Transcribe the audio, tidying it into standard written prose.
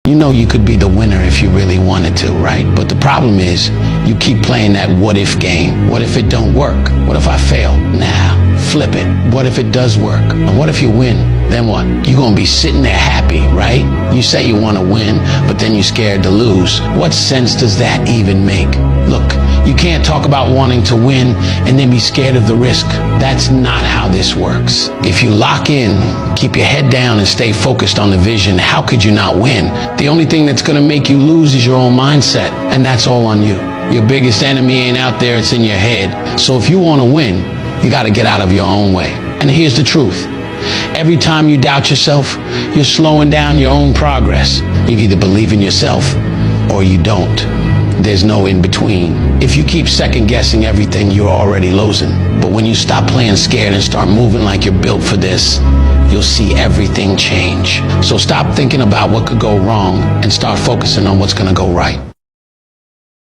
You know you could be the winner if you really wanted to, right? But the problem is you keep playing that what if game. What if it don't work? What if I fail? Nah, flip it. What if it does work? And what if you win? Then what? You're gonna be sitting there happy, right? You say you wanna win, but then you're scared to lose. What sense does that even make? Look, you can't talk about wanting to win and then be scared of the risk. That's not how this works. If you lock in, keep your head down and stay focused on the vision, how could you not win? The only thing that's gonna make you lose is your own mindset, and that's all on you. Your biggest enemy ain't out there, it's in your head. So if you wanna win, you gotta get out of your own way. And here's the truth. Every time you doubt yourself, you're slowing down your own progress. You either believe in yourself or you don't. There's no in between. If you keep second guessing everything, you're already losing. But when you stop playing scared and start moving like you're built for this, you'll see everything change. So stop thinking about what could go wrong and start focusing on what's gonna go right.